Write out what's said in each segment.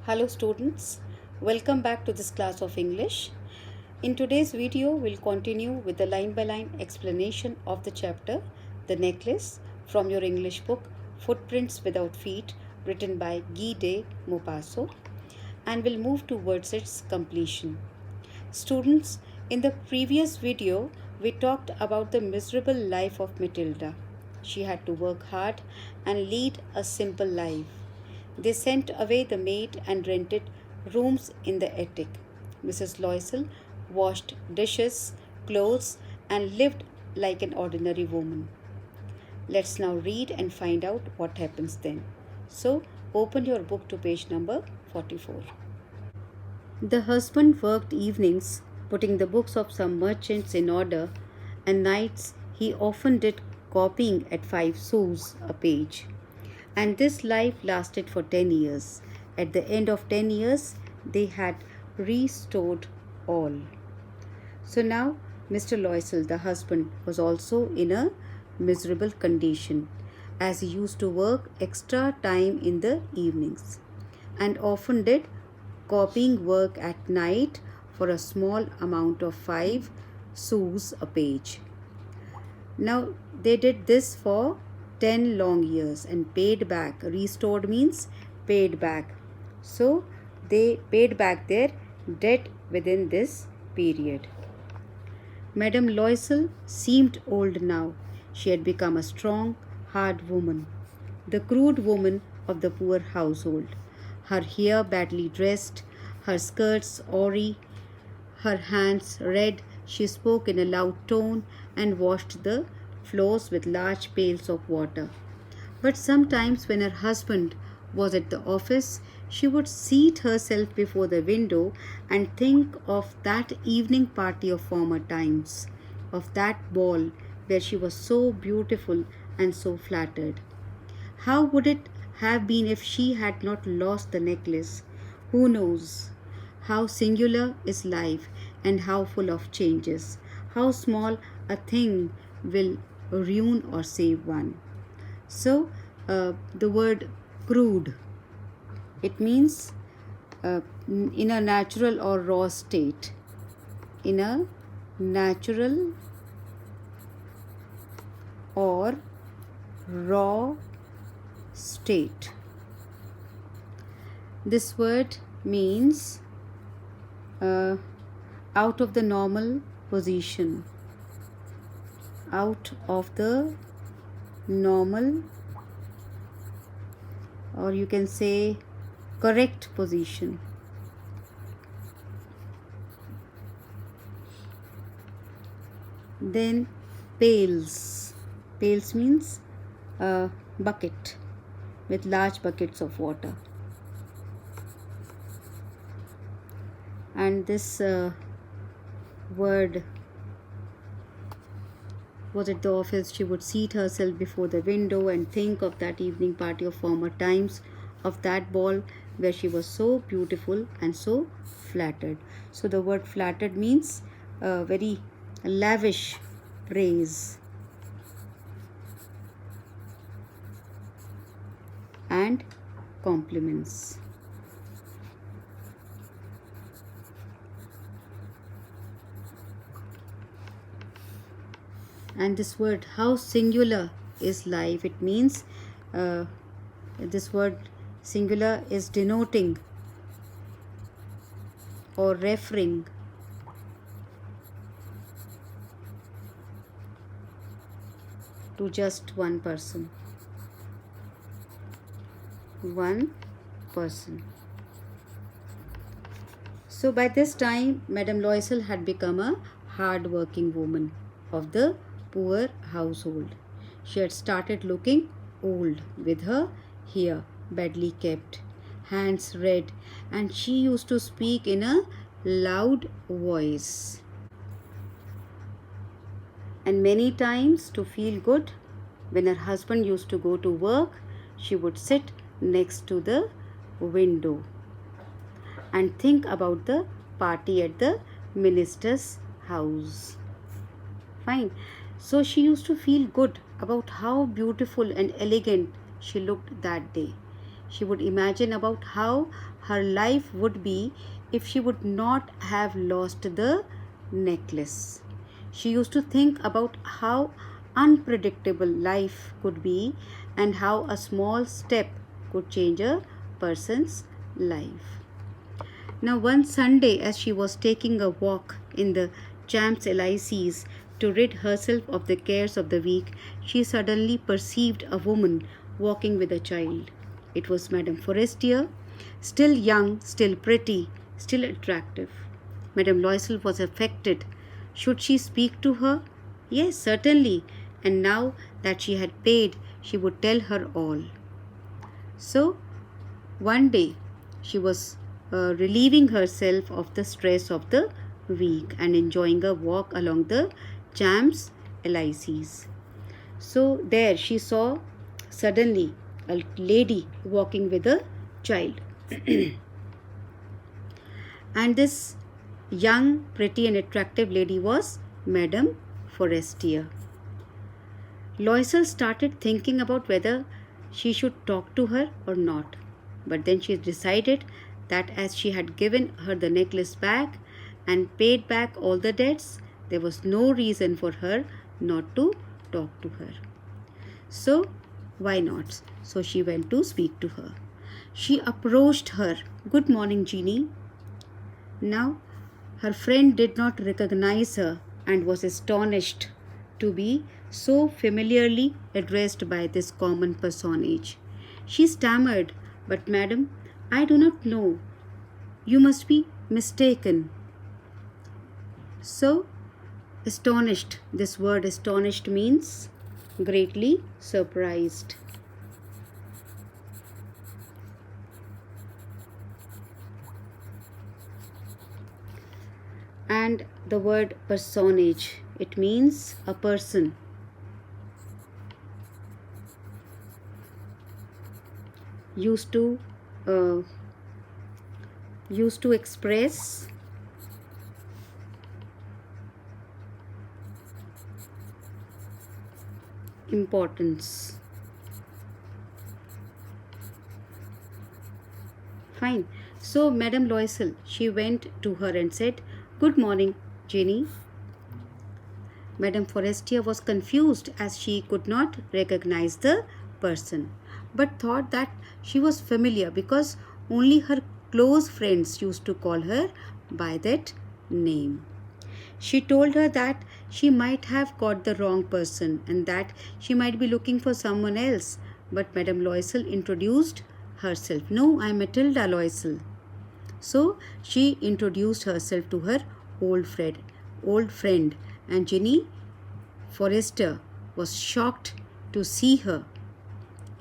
Hello students, welcome back to this class of English. In today's video, we'll continue with the line-by-line explanation of the chapter The Necklace from your English book Footprints Without Feet, written by Guy de Maupassant, and we'll move towards its completion. Students, in the previous video, we talked about the miserable life of Matilda. She had to work hard and lead a simple life. They sent away the maid and rented rooms in the attic. Mrs. Loisel washed dishes, clothes, and lived like an ordinary woman. Let's now read and find out what happens then. So, open your book to page number 44. The husband worked evenings, putting the books of some merchants in order, and nights he often did copying at 5 sous a page. And this life lasted for 10 years. At the end of 10 years, they had restored all. So now, Mr. Loisel, the husband, was also in a miserable condition, as he used to work extra time in the evenings and often did copying work at night for a small amount of 5 sous a page. Now, they did this for 10 long years and paid back. Restored means paid back. So, they paid back their debt within this period. Madame Loisel seemed old now. She had become a strong, hard woman, the crude woman of the poor household. Her hair badly dressed, her skirts awry, her hands red. She spoke in a loud tone and washed the floors with large pails of water. But sometimes, when her husband was at the office, she would seat herself before the window and think of that evening party of former times, of that ball where she was so beautiful and so flattered. How would it have been if she had not lost the necklace? Who knows? How singular is life and how full of changes. How small a thing will ruin or save one. So, the word crude, it means in a natural or raw state. In a natural or raw state. This word means out of the normal position, out of the normal, or you can say correct position. Then pails. Pails means a bucket with large buckets of water. And this word was at the office. She would seat herself before the window and think of that evening party of former times, of that ball where she was so beautiful and so flattered. So the word flattered means very lavish praise and compliments. And this word, how singular is life, it means this word singular is denoting or referring to just one person. One person. So by this time, Madame Loisel had become a hard-working woman of the poor household. She had started looking old with her hair badly kept, hands red, and she used to speak in a loud voice. And many times, to feel good, when her husband used to go to work, she would sit next to the window and think about the party at the minister's house. Fine. So she used to feel good about how beautiful and elegant she looked that day. She would imagine about how her life would be if she would not have lost the necklace. She used to think about how unpredictable life could be and how a small step could change a person's life. Now, one Sunday, as she was taking a walk in the Champs-Élysées to rid herself of the cares of the week, she suddenly perceived a woman walking with a child. It was Madame Forestier, still young, still pretty, still attractive. Madame Loisel was affected. Should she speak to her? Yes, certainly. And now that she had paid, she would tell her all. So, one day, she was relieving herself of the stress of the week and enjoying a walk along the Champs-Élysées. So, there she saw suddenly a lady walking with a child. And this young, pretty and attractive lady was Madame Forestier. Loisel started thinking about whether she should talk to her or not. But then she decided that as she had given her the necklace back and paid back all the debts, there was no reason for her not to talk to her. So, why not? So she went to speak to her. She approached her. Good morning, Jeannie. Now, her friend did not recognize her and was astonished to be so familiarly addressed by this common personage. She stammered, "But madam, I do not know. You must be mistaken." So, astonished, this word astonished means greatly surprised. And the word personage, it means a person. Used to express importance. Fine. So Madame Loisel, she went to her and said, "Good morning, Jenny." Madame Forestier was confused as she could not recognize the person, but thought that she was familiar because only her close friends used to call her by that name. She told her that she might have got the wrong person and that she might be looking for someone else. But Madame Loisel introduced herself. "No, I am Matilda Loisel." So she introduced herself to her old friend, and Jenny Forester was shocked to see her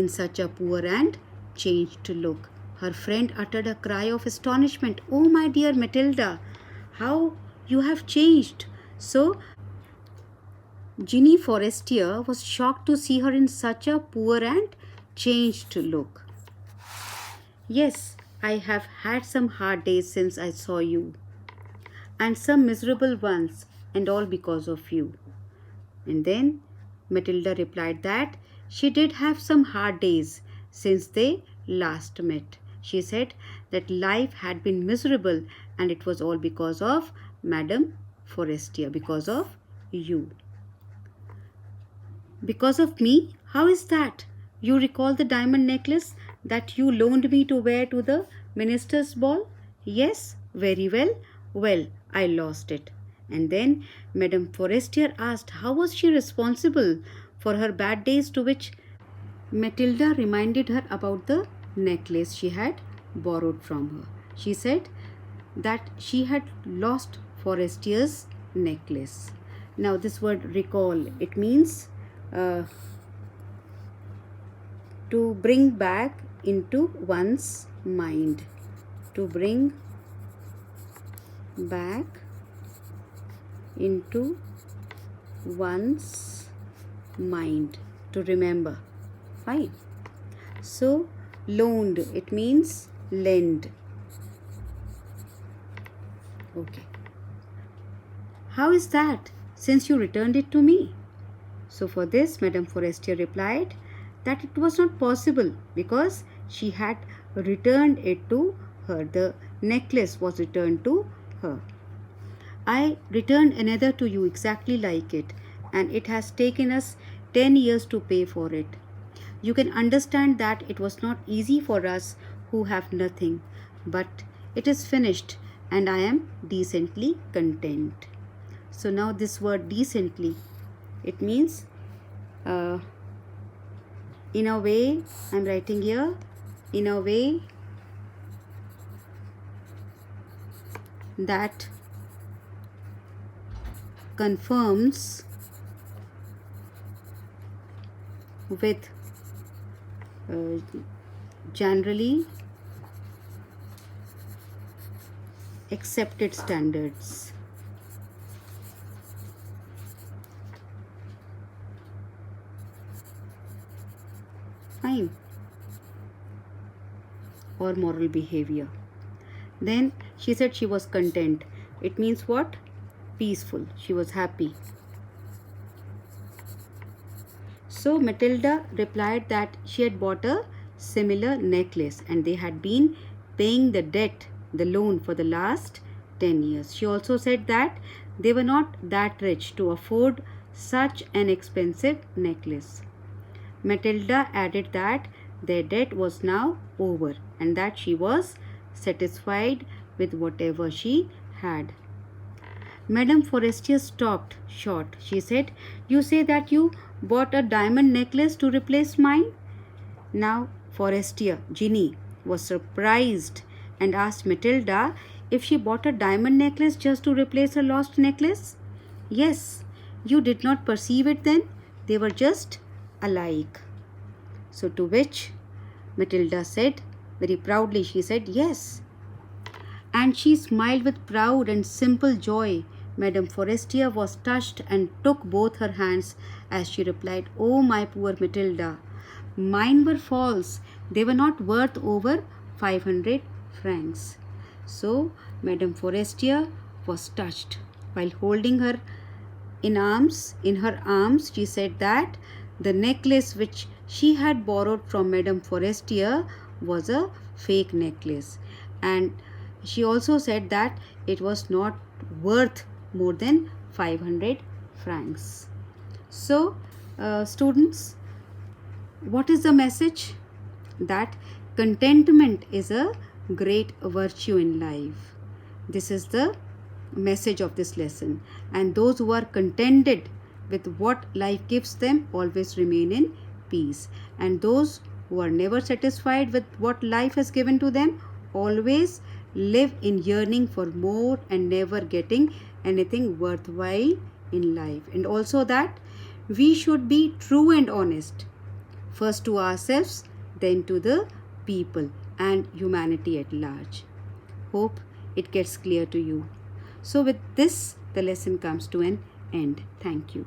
in such a poor and changed look. Her friend uttered a cry of astonishment. "Oh, my dear Matilda, how you have changed!" So, Jenny Forestier was shocked to see her in such a poor and changed look. "Yes, I have had some hard days since I saw you, and some miserable ones, and all because of you." And then Matilda replied that she did have some hard days since they last met. She said that life had been miserable and it was all because of Madame Forestier, because of you. "Because of me? How is that? You recall the diamond necklace that you loaned me to wear to the minister's ball?" "Yes, very well." "Well, I lost it." And then Madame Forestier asked how was she responsible for her bad days, to which Matilda reminded her about the necklace she had borrowed from her. She said that she had lost Forestier's necklace. Now this word recall, it means to bring back into one's mind. To bring back into one's mind. To remember. Fine. So loaned, it means lend. Okay. "How is that, since you returned it to me?" So for this, Madame Forestier replied that it was not possible because she had returned it to her. The necklace was returned to her. I returned another to you exactly like it, and it has taken us 10 years to pay for it. You can understand that it was not easy for us who have nothing, but it is finished, and I am decently content. So now this word decently, it means in a way, I'm writing here, in a way that confirms with generally accepted standards. Fine. Or moral behavior. Then she said she was content. It means what? Peaceful. She was happy. So Matilda replied that she had bought a similar necklace and they had been paying the debt, the loan, for the last 10 years. She also said that they were not that rich to afford such an expensive necklace. Matilda added that their debt was now over and that she was satisfied with whatever she had. Madame Forestier stopped short. She said, "You say that you bought a diamond necklace to replace mine?" Now Forestier, Ginny, was surprised and asked Matilda if she bought a diamond necklace just to replace her lost necklace. "Yes, you did not perceive it then? They were just alike." So to which Matilda said, very proudly, she said, "Yes." And she smiled with proud and simple joy. Madame Forestier was touched and took both her hands as she replied, "Oh, my poor Matilda, mine were false. They were not worth over 500 francs. So Madame Forestier was touched. While holding her in her arms, she said that the necklace which she had borrowed from Madame Forestier was a fake necklace, and she also said that it was not worth more than 500 francs. So, students, what is the message? That contentment is a great virtue in life. This is the message of this lesson. And those who are contented with what life gives them always remain in peace. And those who are never satisfied with what life has given to them always live in yearning for more and never getting anything worthwhile in life. And also that we should be true and honest, first to ourselves, then to the people and humanity at large. Hope it gets clear to you. So with this, the lesson comes to an end. Thank you.